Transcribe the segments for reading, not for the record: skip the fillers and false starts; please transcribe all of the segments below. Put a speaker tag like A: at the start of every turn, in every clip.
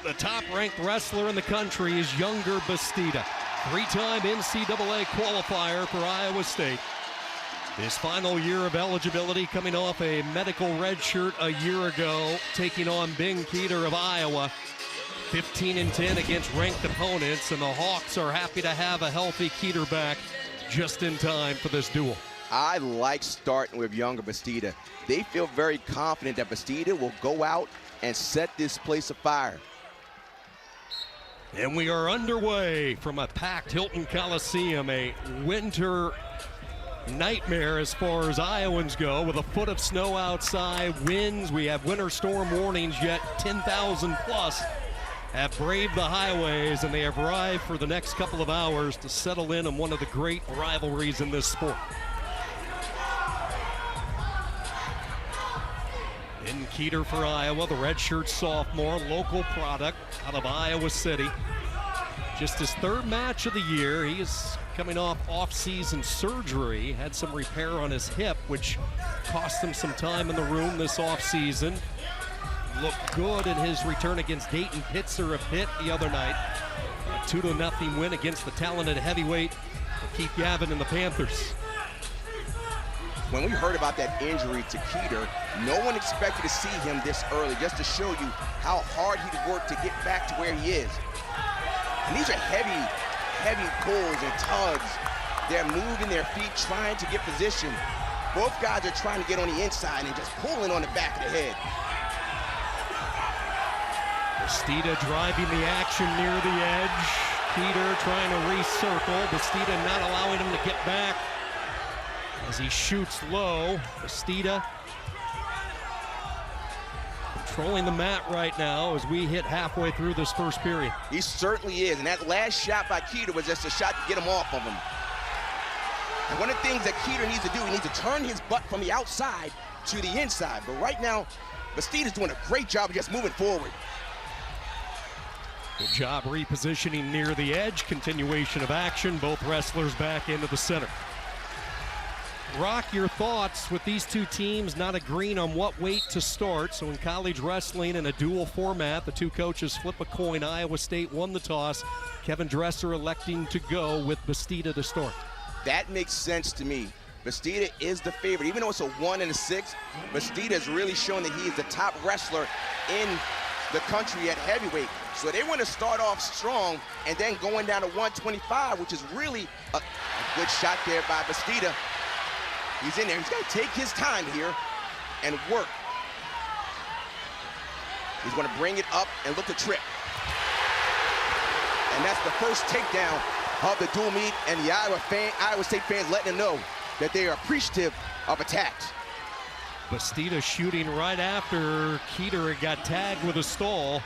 A: The top-ranked wrestler in the country is Yonger Bastida, three-time NCAA qualifier for Iowa State. His final year of eligibility, coming off a medical red shirt a year ago, taking on Kueter of Iowa. 15-10 against ranked opponents, and the Hawks are happy to have a healthy Kueter back just in time for this duel.
B: I like starting with Yonger Bastida. They feel very confident that Bastida will go out and set this place afire.
A: And we are underway from a packed Hilton Coliseum, a winter nightmare as far as Iowans go, with a foot of snow outside, winds. We have winter storm warnings, yet 10,000 plus have braved the highways, and they have arrived for the next couple of hours to settle in on one of the great rivalries in this sport. In Kueter for Iowa, the redshirt sophomore, local product out of Iowa City. Just his third match of the year. He is coming off-season surgery, had some repair on his hip, which cost him some time in the room this off-season. Looked good in his return against Dayton Pitzer of Pitt the other night. A 2-0 win against the talented heavyweight Keith Gavin and the Panthers.
B: When we heard about that injury to Kueter, no one expected to see him this early, just to show you how hard he'd worked to get back to where he is. And these are heavy pulls and tugs. They're moving their feet, trying to get position. Both guys are trying to get on the inside and just pulling on the back of the head.
A: Bastida driving the action near the edge. Kueter trying to recircle. Bastida not allowing him to get back as he shoots low. Bastida controlling the mat right now as we hit halfway through this first period.
B: He certainly is, and that last shot by Kueter was just a shot to get him off of him. And one of the things that Kueter needs to do, he needs to turn his butt from the outside to the inside. But right now, Bastida's doing a great job of just moving forward.
A: Good job repositioning near the edge. Continuation of action. Both wrestlers back into the center. Rock, your thoughts with these two teams not agreeing on what weight to start. So in college wrestling in a dual format, the two coaches flip a coin. Iowa State won the toss. Kevin Dresser electing to go with Bastida to start.
B: That makes sense to me. Bastida is the favorite. Even though it's a 1 and a 6, Bastida has really shown that he is the top wrestler in the country at heavyweight. So they want to start off strong and then going down to 125, which is really a good shot there by Bastida. He's in there. He's got to take his time here and work. He's going to bring it up and look to trip. And that's the first takedown of the dual meet, and the Iowa State fans letting them know that they are appreciative of attacks.
A: Bastida shooting right after Kueter got tagged with a stall.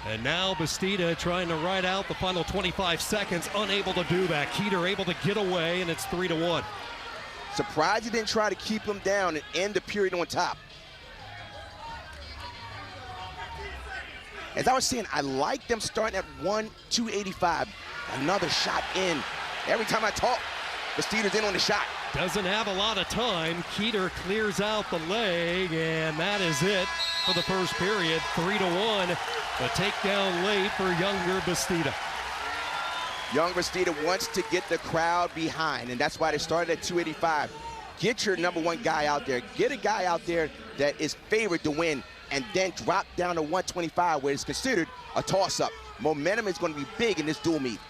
A: And now Bastida trying to ride out the final 25 seconds, unable to do that. Kueter able to get away, and it's 3-1.
B: Surprised he didn't try to keep him down and end the period on top. As I was saying, I like them starting at 285. Another shot in. Every time I talk, Bastida's in on the shot.
A: Doesn't have a lot of time. Kueter clears out the leg, and that is it for the first period. 3-1. The takedown late for Yonger Bastida.
B: Yonger Bastida wants to get the crowd behind, and that's why they started at 285. Get your number one guy out there. Get a guy out there that is favored to win, and then drop down to 125, where it's considered a toss-up. Momentum is going to be big in this dual meet.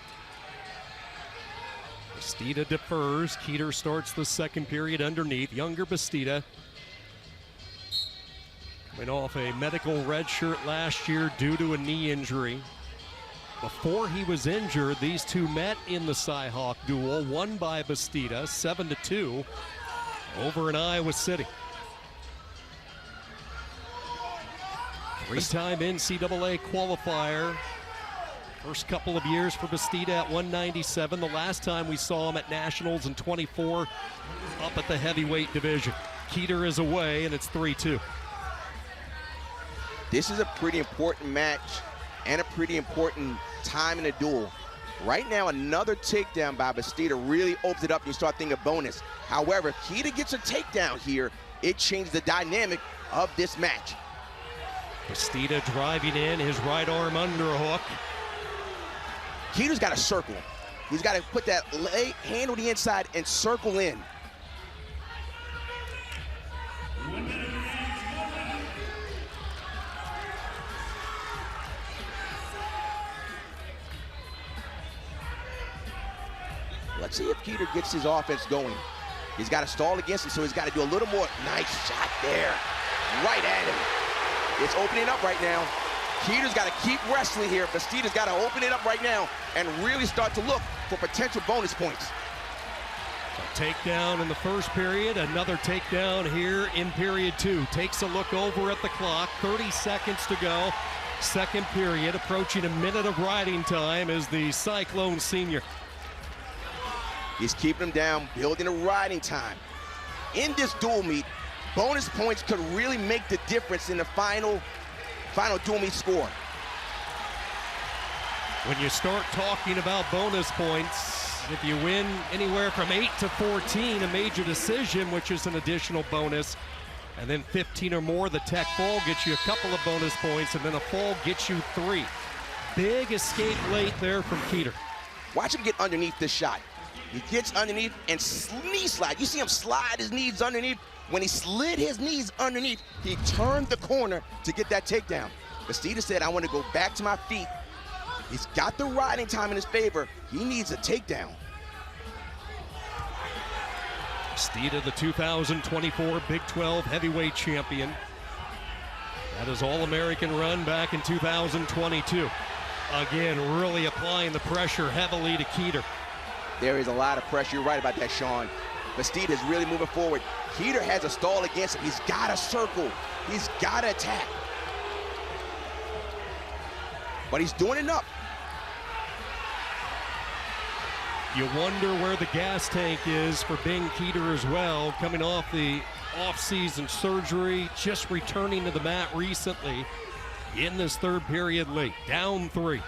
A: Bastida defers. Kueter starts the second period underneath. Yonger Bastida coming off a medical red shirt last year due to a knee injury. Before he was injured, these two met in the Cy-Hawk duel, won by Bastida 7-2 over in Iowa City. Three-time NCAA qualifier. First couple of years for Bastida at 197. The last time we saw him at Nationals in 24, up at the heavyweight division. Kueter is away, and it's 3-2.
B: This is a pretty important match and a pretty important time in the duel. Right now, another takedown by Bastida really opens it up and you start thinking bonus. However, if Kueter gets a takedown here, it changes the dynamic of this match.
A: Bastida driving in, his right arm underhook.
B: Kueter's got to circle. He's got to put that hand on the inside and circle in. Let's see if Kueter gets his offense going. He's got to stall against him, so he's got to do a little more. Nice shot there. Right at him. It's opening up right now. Kueter's got to keep wrestling here. Bastida's got to open it up right now and really start to look for potential bonus points.
A: A takedown in the first period, another takedown here in period 2. Takes a look over at the clock, 30 seconds to go. Second period, approaching a minute of riding time as the Cyclone senior.
B: He's keeping him down, building a riding time. In this dual meet, bonus points could really make the difference in the final dual meet score.
A: When you start talking about bonus points, if you win anywhere from 8 to 14, a major decision, which is an additional bonus, and then 15 or more, the tech fall gets you a couple of bonus points, and then a fall gets you 3. Big escape late there from Kueter.
B: Watch him get underneath this shot. He gets underneath and knee slide. You see him slide his knees underneath. When he slid his knees underneath, he turned the corner to get that takedown. Bastida said, I want to go back to my feet. He's got the riding time in his favor. He needs a takedown.
A: Bastida, the 2024 Big 12 heavyweight champion. That is All-American run back in 2022. Again, really applying the pressure heavily to Kueter.
B: There is a lot of pressure. You're right about that, Sean. Bastida is really moving forward. Kueter has a stall against him. He's got to circle. He's got to attack. But he's doing enough.
A: You wonder where the gas tank is for Bing Kueter as well, coming off the off-season surgery, just returning to the mat recently in this third period late, down 3.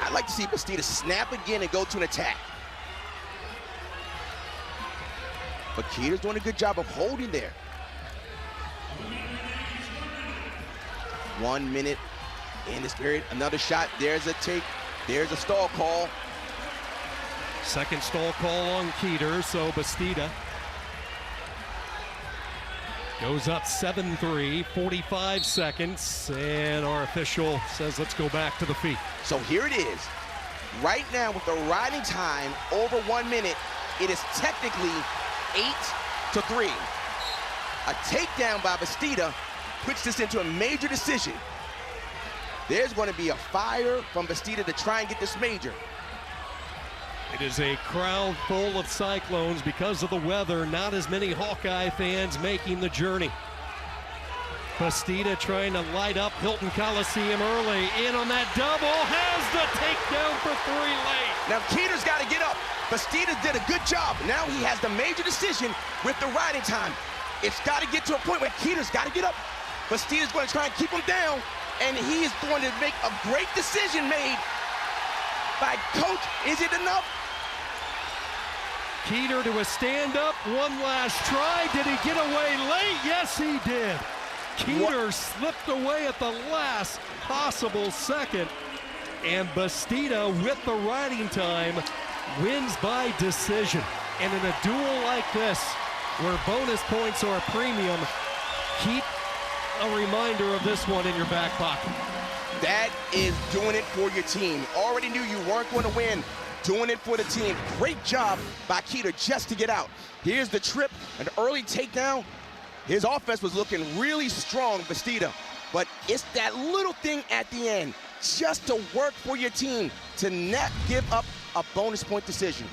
B: I'd like to see Bastida snap again and go to an attack. But Kueter's doing a good job of holding there. 1 minute in this period. Another shot. There's a take. There's a stall call.
A: Second stall call on Kueter, so Bastida goes up 7-3, 45 seconds, and our official says let's go back to the feet.
B: So here it is. Right now with the riding time over 1 minute, it is technically 8-3. A takedown by Bastida puts this into a major decision. There's going to be a fire from Bastida to try and get this major.
A: It is a crowd full of Cyclones because of the weather. Not as many Hawkeye fans making the journey. Bastida trying to light up Hilton Coliseum early. In on that double, has the takedown for 3 late.
B: Now Kueter's got to get up. Bastida did a good job. Now he has the major decision with the riding time. It's got to get to a point where Kueter's got to get up. Bastida's going to try and keep him down, and he is going to make a great decision made by coach. Is it enough?
A: Kueter to a stand-up, one last try. Did he get away late? Yes, he did. Kueter slipped away at the last possible second, and Bastida, with the riding time, wins by decision. And in a duel like this, where bonus points are a premium, keep a reminder of this one in your back pocket.
B: That is doing it for your team. Already knew you weren't going to win. Doing it for the team. Great job by Kueter just to get out. Here's the trip, an early takedown. His offense was looking really strong, Bastida. But it's that little thing at the end, just to work for your team, to not give up a bonus point decision.